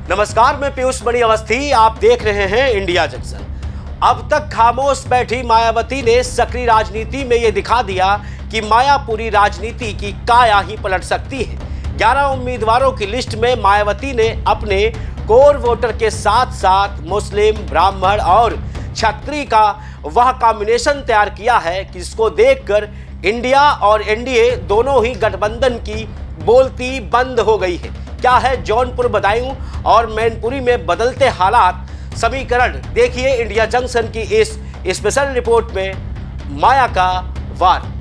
नमस्कार, मैं पीयूष मणि अवस्थी। आप देख रहे हैं इंडिया जंक्शन। अब तक खामोश बैठी मायावती ने सक्रिय राजनीति में यह दिखा दिया कि मायापुरी राजनीति की काया ही पलट सकती है। 11 उम्मीदवारों की लिस्ट में मायावती ने अपने कोर वोटर के साथ साथ मुस्लिम, ब्राह्मण और क्षत्रिय का वह कॉम्बिनेशन तैयार किया है कि जिसको देखकर इंडिया और एनडीए दोनों ही गठबंधन की बोलती बंद हो गई है। क्या है जौनपुर, बदायूं और मैनपुरी में बदलते हालात, समीकरण देखिए इंडिया जंक्शन की इस स्पेशल रिपोर्ट में माया का वार।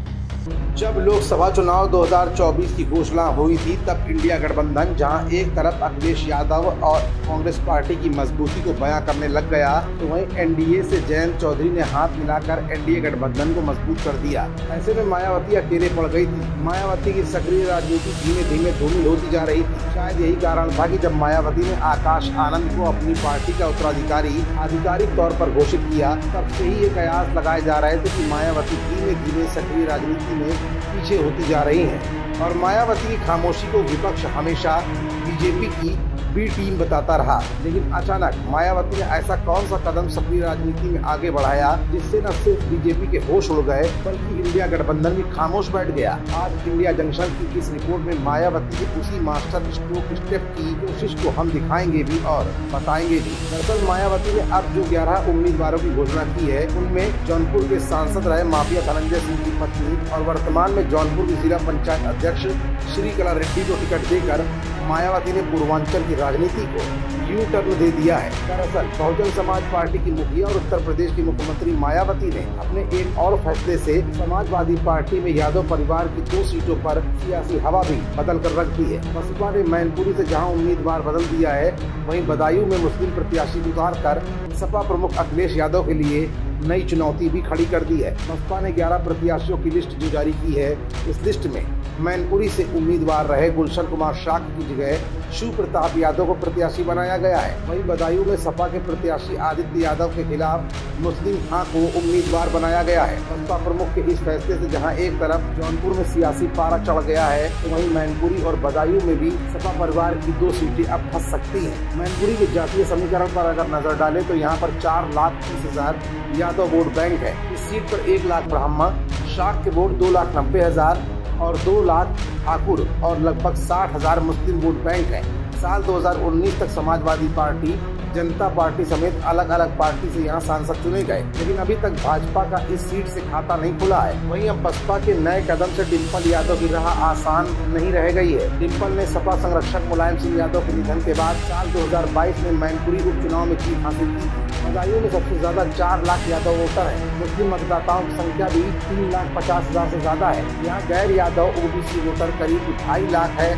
जब लोकसभा चुनाव 2024 की घोषणा हुई थी तब इंडिया गठबंधन जहां एक तरफ अखिलेश यादव और कांग्रेस पार्टी की मजबूती को बयां करने लग गया, तो वहीं एनडीए से जयंत चौधरी ने हाथ मिलाकर एनडीए गठबंधन को मजबूत कर दिया। ऐसे में मायावती अकेले पड़ गई थी। मायावती की सक्रिय राजनीति धीमे धीमे धूमिल होती जा रही थी। शायद यही कारण था कि जब मायावती ने आकाश आनंद को अपनी पार्टी का उत्तराधिकारी आधिकारिक तौर पर घोषित किया, तब से ही ये कयास लगाए जा रहे थे कि मायावती धीमे धीमे सक्रिय राजनीति में पीछे होती जा रही हैं और मायावती की खामोशी को विपक्ष हमेशा बीजेपी की बी टीम बताता रहा। लेकिन अचानक मायावती ने ऐसा कौन सा कदम सक्रिय राजनीति में आगे बढ़ाया जिससे न सिर्फ बीजेपी के होश उड़ गए बल्कि इंडिया गठबंधन भी खामोश बैठ गया। आज इंडिया जंक्शन की इस रिपोर्ट में मायावती के उसी मास्टर स्ट्रोक स्टेप की कोशिश को हम दिखाएंगे भी और बताएंगे भी। दरअसल मायावती ने अब जो 11 उम्मीदवारों की घोषणा की है, उनमें जौनपुर के सांसद रहे माफिया धनंजय सिंह की पत्नी और वर्तमान में जौनपुर की जिला पंचायत अध्यक्ष श्रीकला रेड्डी को टिकट देकर मायावती ने पूर्वांचल की राजनीति को यू टर्न दे दिया है। दरअसल बहुजन समाज पार्टी की मुखिया और उत्तर प्रदेश की मुख्यमंत्री मायावती ने अपने एक और फैसले से समाजवादी पार्टी में यादव परिवार की 2 सीटों पर सियासी हवा भी बदल कर रख दी है। बसपा ने मैनपुरी से जहां उम्मीदवार बदल दिया है, वहीं बदायूं में मुस्लिम प्रत्याशी उतार कर सपा प्रमुख अखिलेश यादव के लिए नई चुनौती भी खड़ी कर दी है। बसपा ने 11 प्रत्याशियों की लिस्ट जो जारी की है, इस लिस्ट में मैनपुरी से उम्मीदवार रहे गुलशन कुमार शाह की जगह शिव प्रताप यादव को प्रत्याशी बनाया गया है। वहीं बदायूं में सपा के प्रत्याशी आदित्य यादव के खिलाफ मुस्लिम खां को उम्मीदवार बनाया गया है। बसपा प्रमुख के इस फैसले से जहां एक तरफ जौनपुर में सियासी पारा चढ़ गया है, तो वहीं मैनपुरी और बदायूं में भी सपा परिवार की 2 सीटें अब फंस सकती हैं। मैनपुरी के जातीय समीकरण पर अगर नजर डालें तो यहाँ पर 4,30,000 यादव वोट बैंक है। इस सीट पर 1 लाख ब्राह्मण, शाह के वोट 2,90,000 और 2 लाख ठाकुर और लगभग 60,000 मुस्लिम वोट बैंक है। साल 2019 तक समाजवादी पार्टी, जनता पार्टी समेत अलग अलग पार्टी से यहां सांसद चुने गए, लेकिन अभी तक भाजपा का इस सीट से खाता नहीं खुला है। वहीं अब बसपा के नए कदम से डिम्पल यादव की राह आसान नहीं रह गई है। डिम्पल ने सपा संरक्षक मुलायम सिंह यादव के निधन के बाद साल 2022 में मैनपुरी उपचुनाव में जीत हासिल की थी। बदायूं में सबसे ज्यादा 4 लाख यादव वोटर है। मुस्लिम मतदाताओं की संख्या भी 3,50,000 से ज्यादा है। यहाँ गैर यादव ओबीसी वोटर करीब 2.5 लाख है।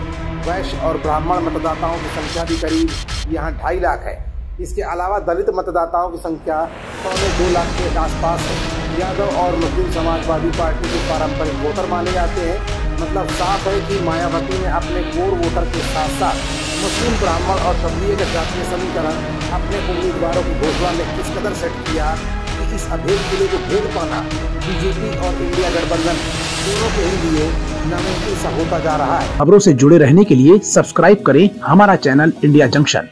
वैश्य और ब्राह्मण मतदाताओं की संख्या भी करीब यहाँ 2.5 लाख है। इसके अलावा दलित मतदाताओं की संख्या 2 लाख के आसपास है। यादव और मुस्लिम समाजवादी पार्टी के पारंपरिक वोटर माने जाते हैं। मतलब साफ है कि मायावती ने अपने कोर वोटर के साथ साथ मुस्लिम, ब्राह्मण और क्षत्रिय के जातीय समीकरण अपने उम्मीदवारों की घोषणा में किस कदर सेट किया कि इस अभेद किले को भेद पाना बीजेपी और इंडिया गठबंधन दोनों के ही लिए नामुमकिन सा होता जा रहा है। खबरों से जुड़े रहने के लिए सब्सक्राइब करें हमारा चैनल इंडिया जंक्शन।